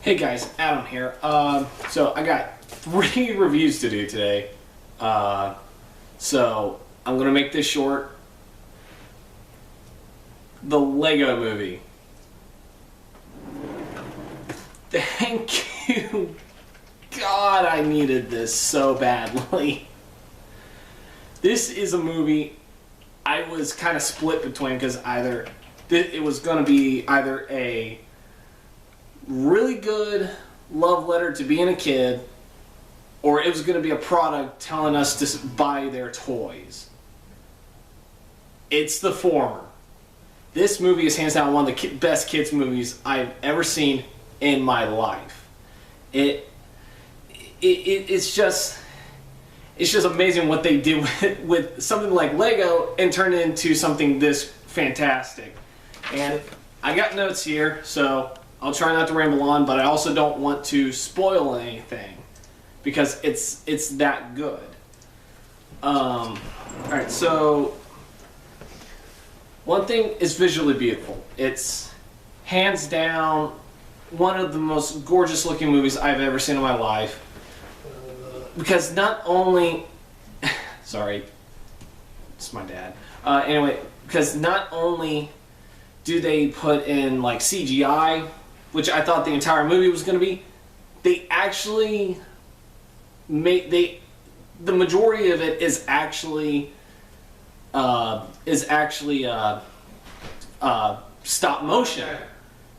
Hey guys, Adam here. So I got 3 reviews to do today. So I'm gonna make this short. The Lego Movie. Thank you. God, I needed this so badly. This is a movie I was kind of split between because either it was gonna be either a really good love letter to being a kid, or it was going to be a product telling us to buy their toys. It's the former. This movie is hands down one of the best kids movies I've ever seen in my life. It's just amazing what they did with something like Lego and turn it into something this fantastic. And I got notes here, so I'll try not to ramble on, but I also don't want to spoil anything because it's that good. Alright, so one thing is visually beautiful. It's hands down one of the most gorgeous looking movies I've ever seen in my life. Because not only sorry, it's my dad. Anyway, because not only do they put in like CGI, which I thought the entire movie was going to be, they actually the majority of it is actually stop motion.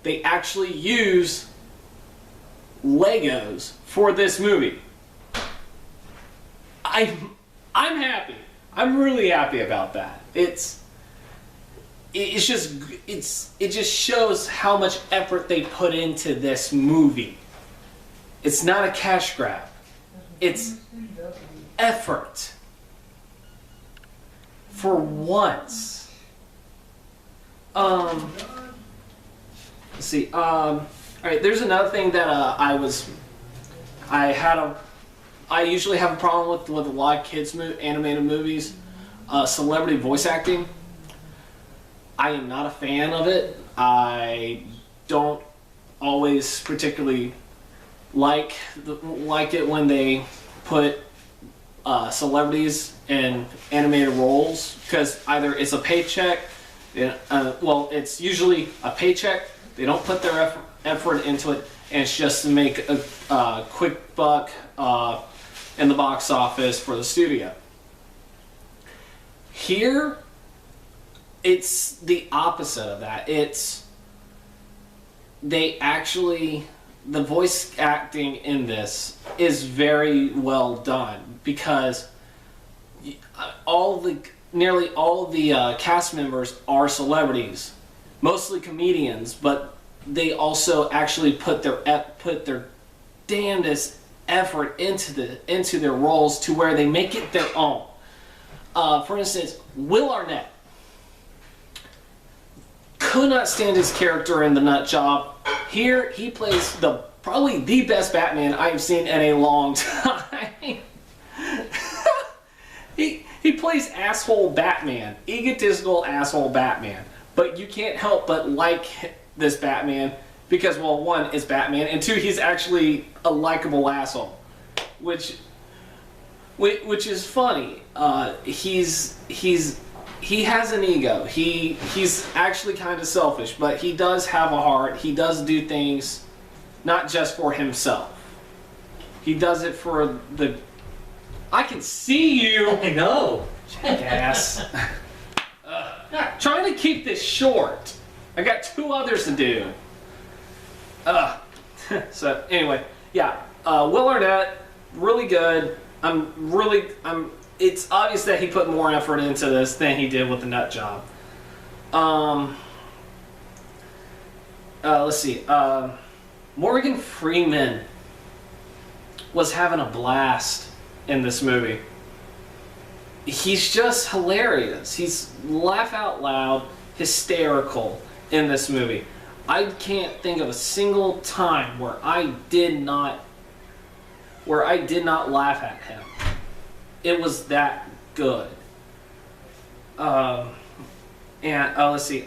They actually use Legos for this movie. I'm happy. I'm really happy about that. It just shows how much effort they put into this movie. It's not a cash grab. It's effort. For once. Let's see. Alright, there's another thing that I usually have a problem with a lot of kids animated movies. Celebrity voice acting. I am not a fan of it. I don't always particularly like it when they put celebrities in animated roles, because either it's a paycheck, it's usually a paycheck, they don't put their effort into it, and it's just to make a quick buck in the box office for the studio. Here, it's the opposite of that. The voice acting in this is very well done, because nearly all of the cast members are celebrities, mostly comedians, but they also actually put their damnedest effort into their roles to where they make it their own. For instance, Will Arnett. Could not stand his character in The Nut Job. Here, he plays probably the best Batman I've seen in a long time. He plays asshole Batman, egotistical asshole Batman. But you can't help but like this Batman because, well, 1, it's Batman, and 2, he's actually a likable asshole, which is funny. He has an ego. He's actually kind of selfish, but he does have a heart. He does do things not just for himself. He does it for the... I can see you! I know! Jackass. Trying to keep this short. I got 2 others to do. So, anyway, yeah. Will Arnett, really good. It's obvious that he put more effort into this than he did with The Nut Job. Let's see. Morgan Freeman was having a blast in this movie. He's just hilarious. He's laugh out loud, hysterical in this movie. I can't think of a single time where I did not laugh at him. It was that good. Let's see.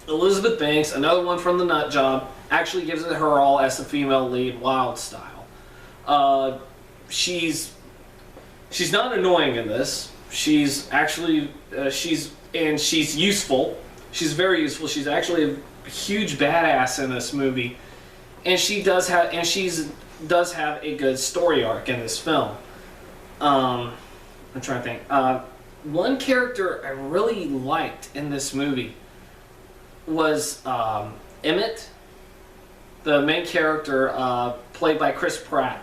Elizabeth Banks, another one from The Nut Job. actually gives it her all as the female lead, Wild Style. She's not annoying in this. She's actually she's useful. She's very useful. She's actually a huge badass in this movie, and she does have a good story arc in this film. I'm trying to think. One character I really liked in this movie was Emmett, the main character, played by Chris Pratt.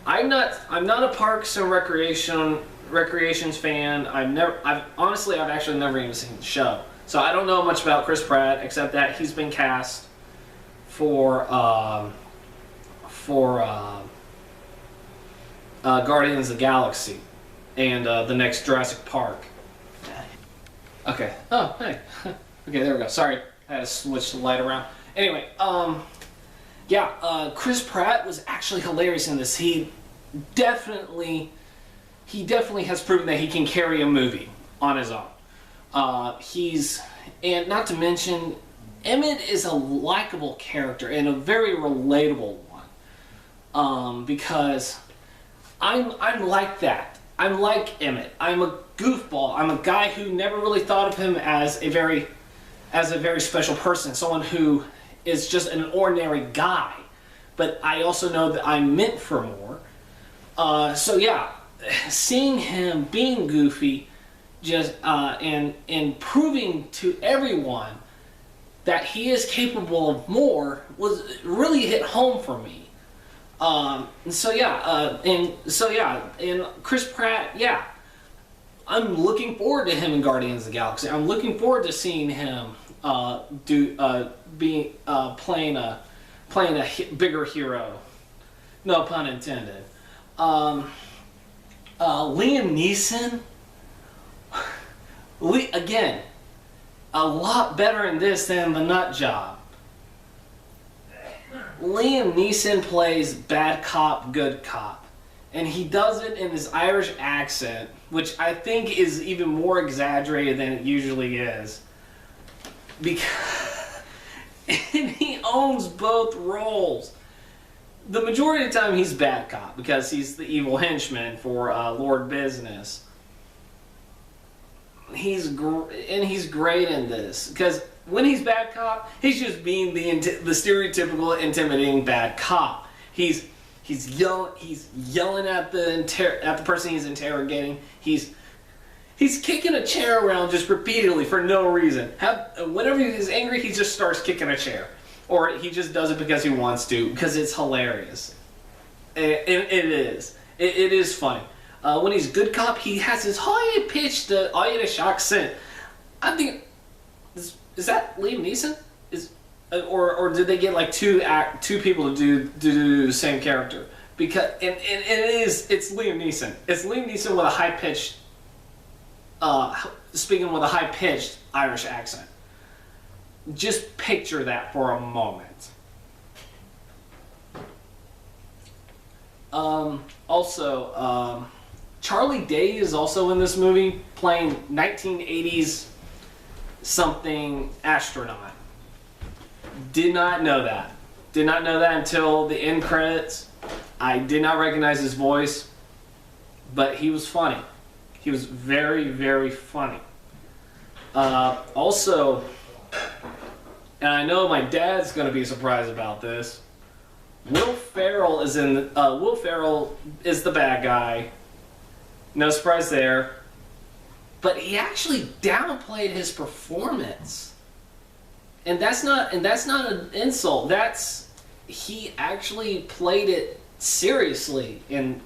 I'm not a Parks and Recreations fan. I've actually never even seen the show, so I don't know much about Chris Pratt except that he's been cast for Guardians of the Galaxy and the next Jurassic Park. Okay. Oh, hey. Okay, there we go. Sorry, I had to switch the light around. Anyway, Chris Pratt was actually hilarious in this. He definitely has proven that he can carry a movie on his own. And not to mention, Emmett is a likable character and a very relatable one. Because I'm like that. I'm like Emmett. I'm a goofball. I'm a guy who never really thought of him as a very special person, someone who is just an ordinary guy. But I also know that I'm meant for more. So yeah, seeing him being goofy, just and proving to everyone that he is capable of more was really hit home for me. And Chris Pratt, yeah, I'm looking forward to him in Guardians of the Galaxy. I'm looking forward to seeing him playing a bigger hero. No pun intended. Liam Neeson, again, a lot better in this than The Nut Job. Liam Neeson plays bad cop, good cop. And he does it in his Irish accent, which I think is even more exaggerated than it usually is. And he owns both roles. The majority of the time he's bad cop because he's the evil henchman for Lord Business. He's great in this because when he's bad cop, he's just being the stereotypical intimidating bad cop. He's yelling at the person he's interrogating. He's kicking a chair around just repeatedly for no reason. Whenever he's angry, he just starts kicking a chair. Or he just does it because he wants to, because it's hilarious. It is. It is funny. When he's good cop, he has his high-pitched Irish accent. I think, is that Liam Neeson? Or did they get like two people to do the same character? Because it's Liam Neeson. It's Liam Neeson with a high-pitched, speaking with a high-pitched Irish accent. Just picture that for a moment. Also, Charlie Day is also in this movie, playing 1980s something astronaut. Did not know that. Did not know that until the end credits. I did not recognize his voice, but he was funny. He was very, very funny. Also, and I know my dad's going to be surprised about this, Will Ferrell is the bad guy. No surprise there. But he actually downplayed his performance. And that's not an insult. He actually played it seriously, and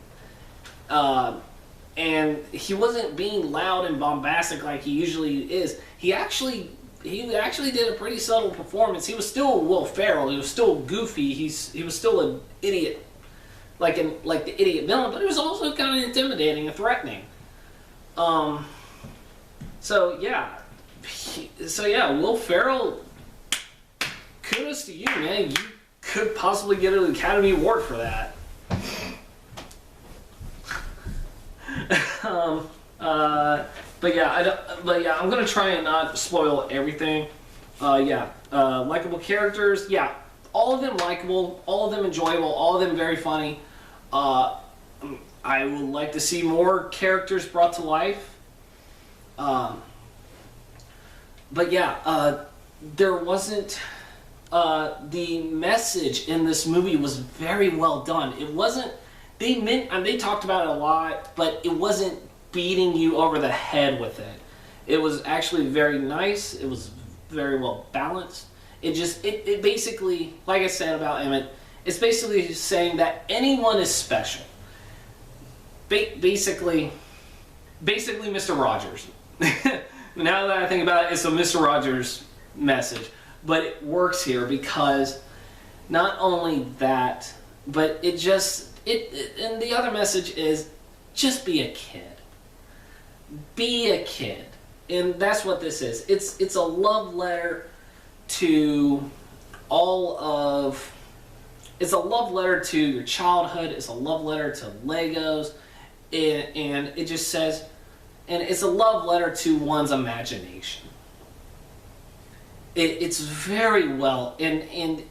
he wasn't being loud and bombastic like he usually is. He actually did a pretty subtle performance. He was still Will Ferrell. He was still goofy. He was still an idiot, like the idiot villain, but he was also kind of intimidating and threatening. So yeah, Will Ferrell. Kudos to you, man. You could possibly get an Academy Award for that. But I'm gonna try and not spoil everything. Likable characters. Yeah, all of them likable, all of them enjoyable, all of them very funny. I would like to see more characters brought to life. But yeah, there wasn't. The message in this movie was very well done. It wasn't. They talked about it a lot, but it wasn't beating you over the head with it. It was actually very nice. It was very well balanced. It basically, like I said about Emmett, it's basically saying that anyone is special. Basically Mr. Rogers. Now that I think about it, it's a Mr. Rogers message. But it works here because not only that, but and the other message is just be a kid. Be a kid. And that's what this is. It's a love letter to it's a love letter to your childhood. It's a love letter to Legos. And it just says, and it's a love letter to one's imagination. It's very well, and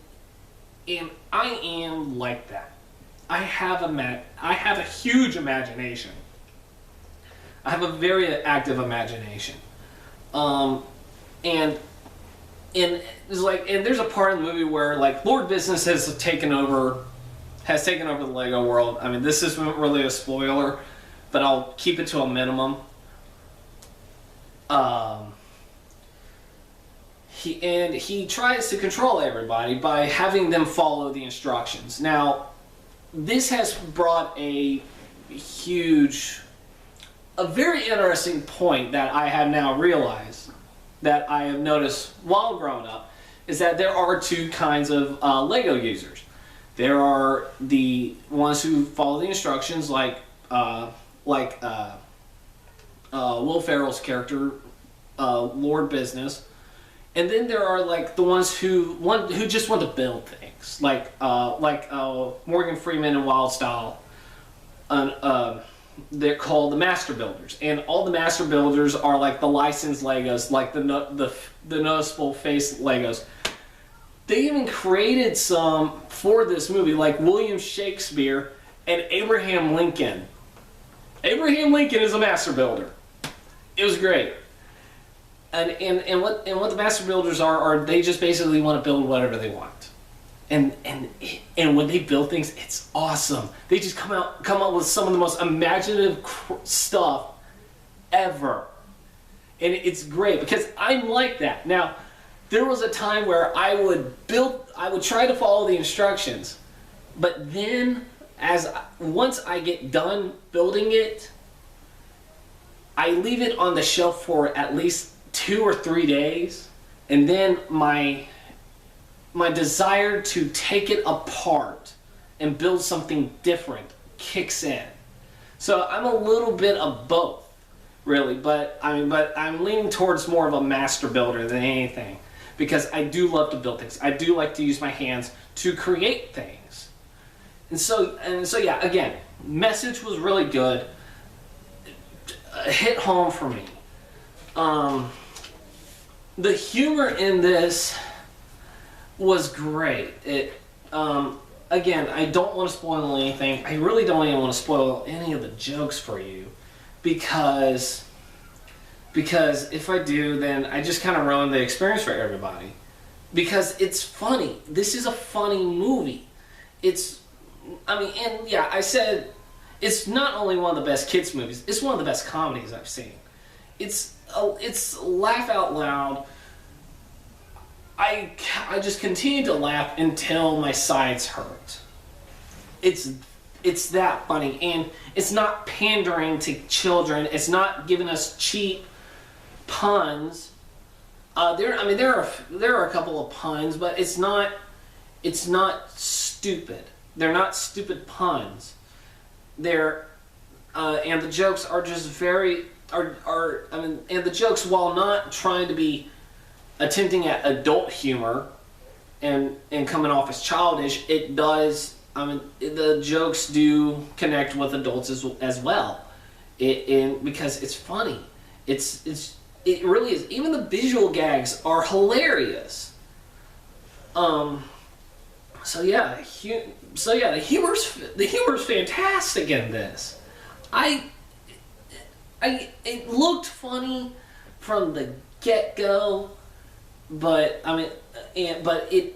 I am like that. I have a huge imagination. I have a very active imagination, and it's like, and there's a part in the movie where like Lord Business has taken over the Lego world. I mean, this isn't really a spoiler, but I'll keep it to a minimum. He tries to control everybody by having them follow the instructions. Now, this has brought a very interesting point that I have now realized, that I have noticed while growing up, is that there are two kinds of Lego users. There are the ones who follow the instructions, like Will Ferrell's character, Lord Business. And then there are like the ones who just want to build things, like Morgan Freeman and Wild Style. They're called the Master Builders, and all the Master Builders are like the licensed Legos, like the noticeable face Legos. They even created some for this movie, like William Shakespeare and Abraham Lincoln. Abraham Lincoln is a Master Builder. It was great. And what the Master Builders are they just basically want to build whatever they want, and when they build things, it's awesome. They just come up with some of the most imaginative stuff ever, and it's great because I'm like that. Now, there was a time where I would try to follow the instructions, but then once I get done building it, I leave it on the shelf for at least 2 or 3 days, and then my desire to take it apart and build something different kicks in. So I'm a little bit of both, really, but I'm leaning towards more of a master builder than anything, because I do love to build things. I do like to use my hands to create things. And so yeah, again, message was really good. Hit home for me. The humor in this was great. Again, I don't want to spoil anything. I really don't even want to spoil any of the jokes for you, because if I do, then I just kind of ruin the experience for everybody. Because it's funny. This is a funny movie. I said it's not only one of the best kids movies, it's one of the best comedies I've seen. It's laugh out loud. I just continue to laugh until my sides hurt. It's that funny, and it's not pandering to children. It's not giving us cheap puns. There are a couple of puns, but it's not stupid. They're not stupid puns. And the jokes are just and the jokes, while not trying to be attempting at adult humor and coming off as childish, it does. The jokes do connect with adults as well. Because it's funny. It really is. Even the visual gags are hilarious. So yeah, the humor's fantastic in this. It looked funny from the get-go, but I mean,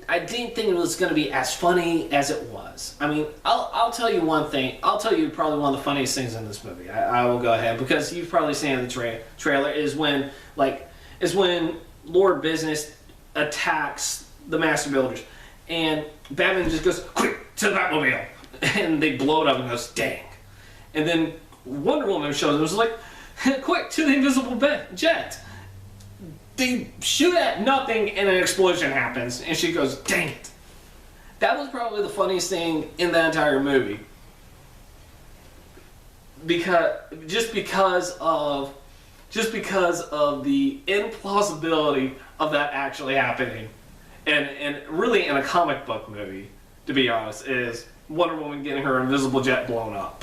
I didn't think it was going to be as funny as it was. I mean, I'll tell you one thing. I'll tell you probably one of the funniest things in this movie. I will go ahead, because you've probably seen the trailer, is when Lord Business attacks the Master Builders, and Batman just goes, "Quick, to the Batmobile," and they blow it up and goes, "Dang!" And then Wonder Woman shows up and was like, "Quick, to the invisible jet." They shoot at nothing and an explosion happens, and she goes, "Dang it." That was probably the funniest thing in the entire movie. Because of the implausibility of that actually happening. And really in a comic book movie, to be honest, is Wonder Woman getting her invisible jet blown up.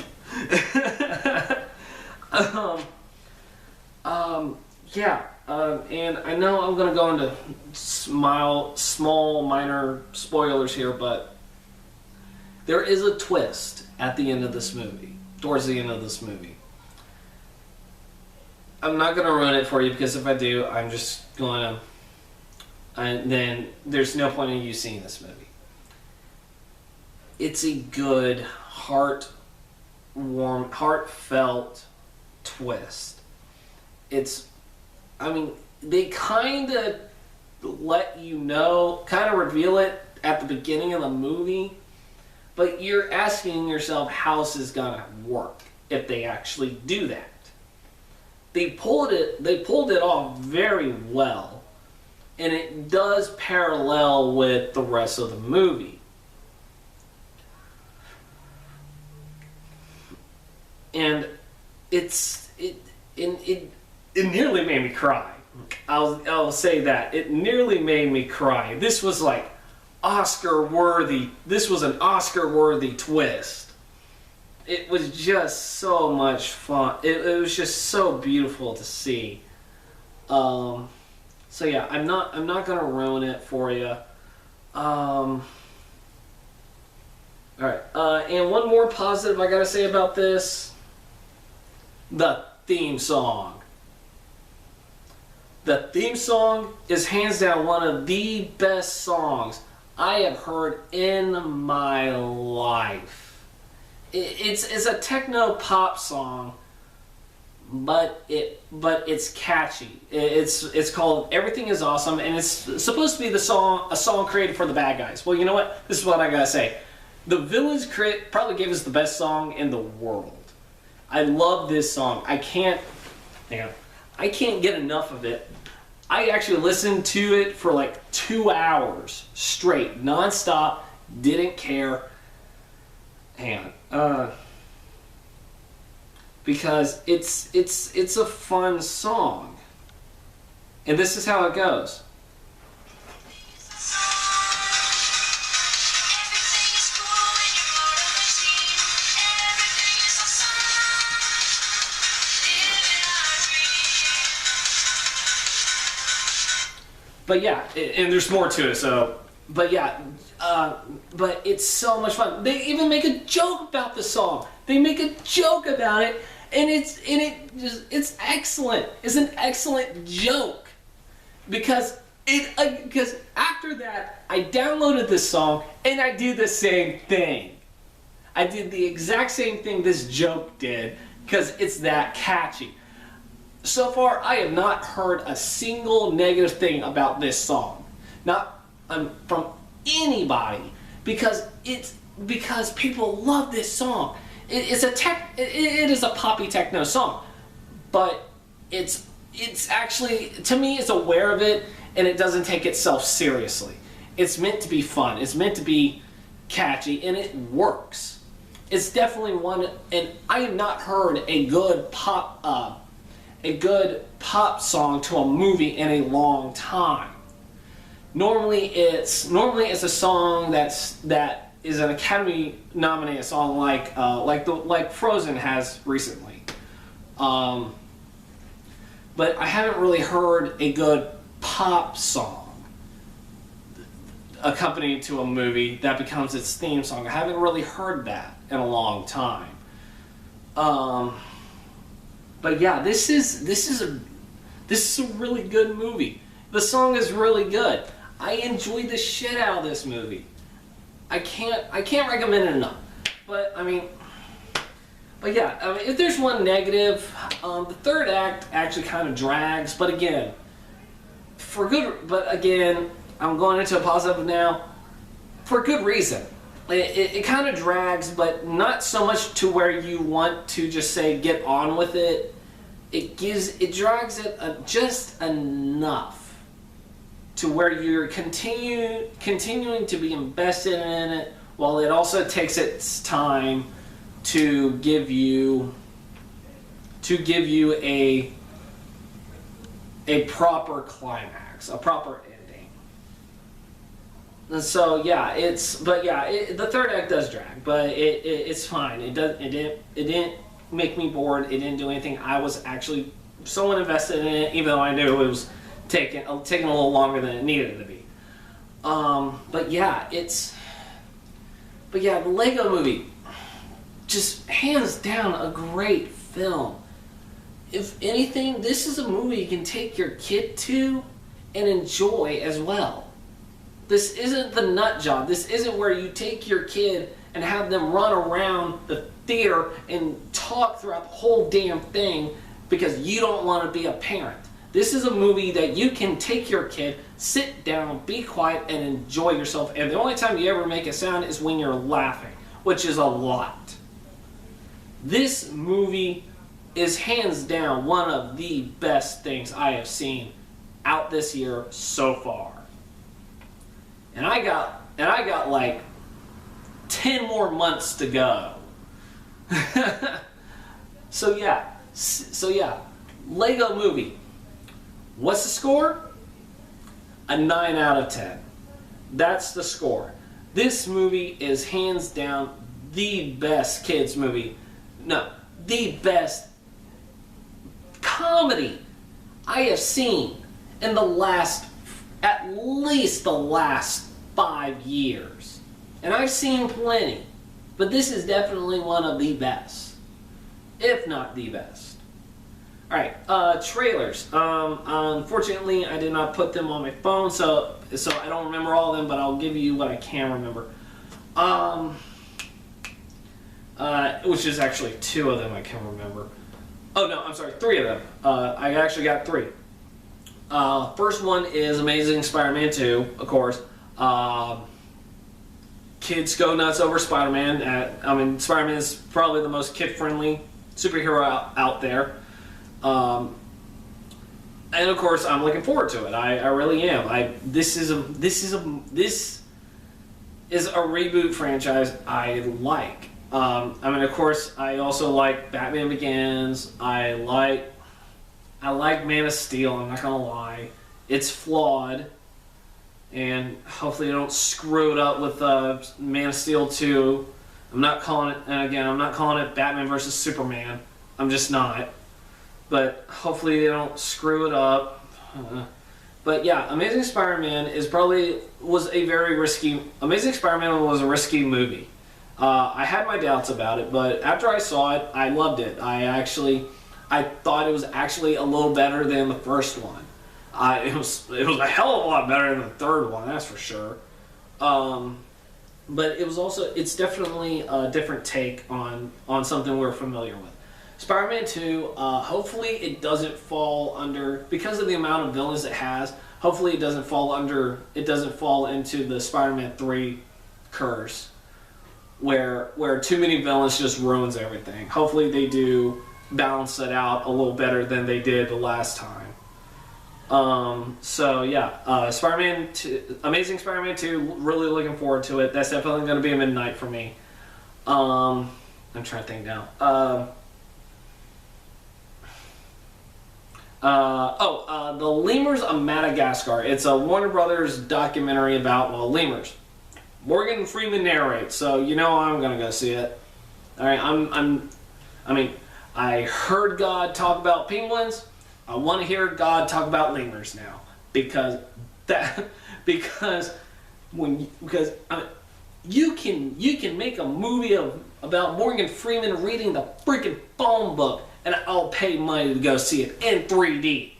And I know I'm going to go into small, minor spoilers here, but there is a twist at the end of this movie, towards the end of this movie. I'm not going to ruin it for you, because if I do, I'm just going to... And then there's no point in you seeing this movie. It's a good, heartfelt twist. They kind of let you know, kind of reveal it at the beginning of the movie, but you're asking yourself how this is gonna work if they actually do that. They pulled it off very well, and it does parallel with the rest of the movie. And it nearly made me cry. I'll say that. It nearly made me cry. This was like Oscar-worthy. This was an Oscar-worthy twist. It was just so much fun. It was just so beautiful to see. So yeah, I'm not gonna ruin it for you. All right. And one more positive I gotta say about this: the theme song. The theme song is hands down one of the best songs I have heard in my life. It's a techno pop song, but it's catchy. It's called "Everything Is Awesome," and it's supposed to be a song created for the bad guys. Well, you know what? This is what I gotta say. The villains probably gave us the best song in the world. I love this song. I can't get enough of it. I actually listened to it for like 2 hours straight, non-stop, didn't care. Hang on. Because it's a fun song. And this is how it goes. But yeah, and there's more to it. So, but yeah, but it's so much fun. They even make a joke about the song. They make a joke about it, and it's excellent. It's an excellent joke because after that, I downloaded this song and I did the same thing. I did the exact same thing this joke did because it's that catchy. So far, I have not heard a single negative thing about this song, not from anybody, because people love this song. It is a poppy techno song, but it's actually, to me, it's aware of it and it doesn't take itself seriously. It's meant to be fun. It's meant to be catchy, and it works. It's definitely one, and I have not heard a good pop song to a movie in a long time. Normally it's a song that is an Academy nominated song like Frozen has recently. But I haven't really heard a good pop song. accompaniment to a movie that becomes its theme song. I haven't really heard that in a long time. But yeah, this is a really good movie. The song is really good. I enjoyed the shit out of this movie. I can't recommend it enough. But yeah, if there's one negative, the third act actually kind of drags. But again, I'm going into a positive now, for good reason. It kind of drags, but not so much to where you want to just say get on with it. It drags it just enough to where you're continuing to be invested in it, while it also takes its time to give you a proper climax, a proper ending. And so yeah, the third act does drag, but it's fine. It didn't make me bored. It didn't do anything. I was actually somewhat invested in it, even though I knew it was taking a little longer than it needed to be. But yeah, the Lego Movie, just hands down a great film. If anything, this is a movie you can take your kid to and enjoy as well. This isn't the nut job. This isn't where you take your kid and have them run around the theater and talk throughout the whole damn thing because you don't want to be a parent. This is a movie that you can take your kid, sit down, be quiet, and enjoy yourself. And the only time you ever make a sound is when you're laughing, which is a lot. This movie is hands down one of the best things I have seen out this year so far. And I got like 10 more months to go. So yeah, Lego Movie. What's the score? A 9 out of 10. That's the score. This movie is hands down the best kids movie. No, the best comedy I have seen in at least the last 5 years. And I've seen plenty, but this is definitely one of the best, if not the best. Alright, trailers. Unfortunately, I did not put them on my phone, so I don't remember all of them, but I'll give you what I can remember. Which is actually 2 of them I can remember. Oh no, I'm sorry, 3 of them. I actually got 3. First one is Amazing Spider-Man 2, of course. Kids go nuts over Spider-Man. Spider-Man is probably the most kid-friendly superhero out there. And of course, I'm looking forward to it. I really am. This is a reboot franchise I like. Of course, I also like Batman Begins. I like Man of Steel. I'm not gonna lie, it's flawed, and hopefully they don't screw it up with Man of Steel 2. I'm not calling it Batman versus Superman. I'm just not. But hopefully they don't screw it up. But yeah, Amazing Spider-Man was a risky movie. I had my doubts about it, but after I saw it, I loved it. I thought it was actually a little better than the first one. It was a hell of a lot better than the third one, that's for sure. But it's definitely a different take on something we're familiar with. Spider-Man 2, hopefully it doesn't fall under, because of the amount of villains it has, hopefully it doesn't fall into the Spider-Man 3 curse, where too many villains just ruins everything. Hopefully they do balance it out a little better than they did the last time. Spider-Man 2, Amazing Spider-Man 2, really looking forward to it. That's definitely going to be a midnight for me. I'm trying to think now. The Lemurs of Madagascar. It's a Warner Brothers documentary about, lemurs. Morgan Freeman narrates, so you know I'm gonna go see it. All right, I heard God talk about penguins. I want to hear God talk about lemurs now, because because you can make a movie about Morgan Freeman reading the freaking phone book, and I'll pay money to go see it in 3D.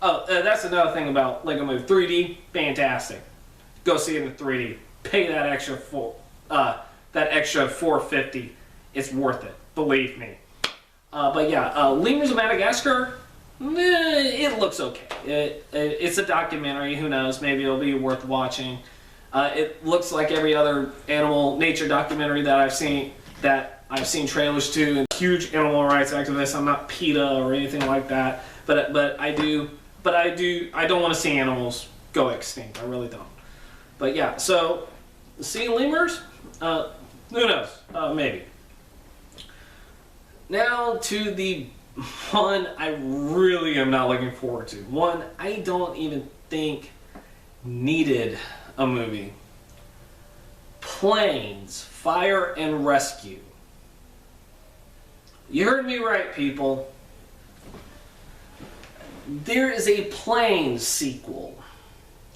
Oh, that's another thing about Lego Movie. 3D, fantastic. Go see it in 3D. Pay that extra $450. It's worth it. Believe me. But yeah, Lemurs of Madagascar. It looks okay. It's a documentary. Who knows? Maybe it'll be worth watching. It looks like every other animal nature documentary that I've seen trailers to. And huge animal rights activist. I'm not PETA or anything like that. But I don't want to see animals go extinct. I really don't. But yeah, so seeing lemurs, who knows? Maybe. Now to the one I really am not looking forward to. One I don't even think needed a movie. Planes, Fire and Rescue. You heard me right, people. There is a Planes sequel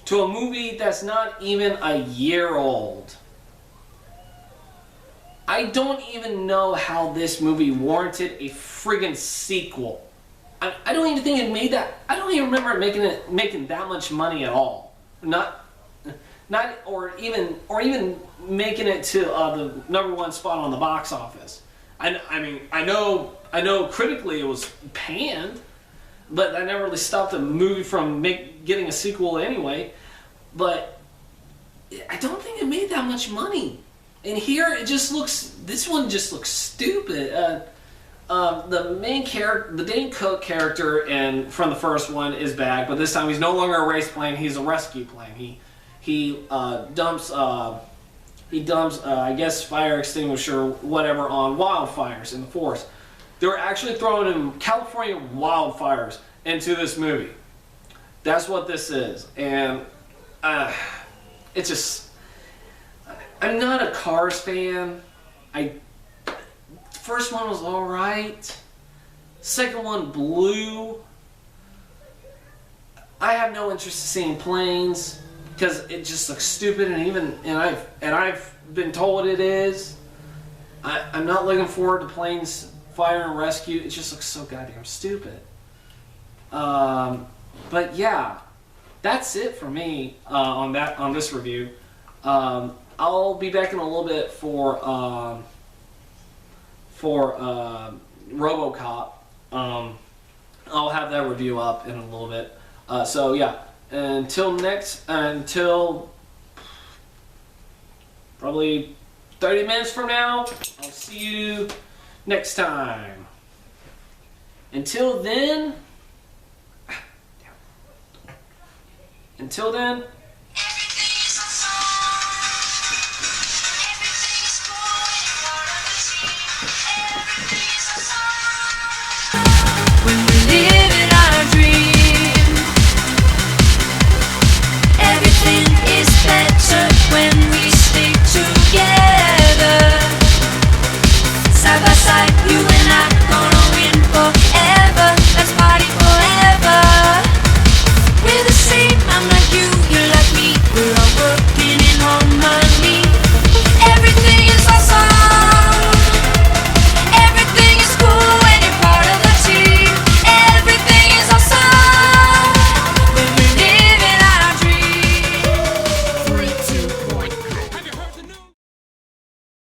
to a movie that's not even a year old. I don't even know how this movie warranted a friggin' sequel. I don't even think it made that. I don't even remember it making that much money at all. Or even making it to the #1 spot on the box office. I mean, I know critically it was panned, but that never really stopped the movie from getting a sequel anyway. But I don't think it made that much money. And here this one just looks stupid. The main character, the Dane Cook character from the first one is back, but this time he's no longer a race plane, he's a rescue plane. He dumps I guess fire extinguisher, whatever, on wildfires in the forest. They're actually throwing in California wildfires into this movie. That's what this is. And it's just, I'm not a Cars fan. First one was alright. Second one blew. I have no interest in seeing planes because it just looks stupid, and I've been told it is. I'm not looking forward to Planes, Fire and Rescue. It just looks so goddamn stupid. But yeah, that's it for me on this review. I'll be back in a little bit for RoboCop. I'll have that review up in a little bit. So yeah, until probably 30 minutes from now, I'll see you next time. Until then,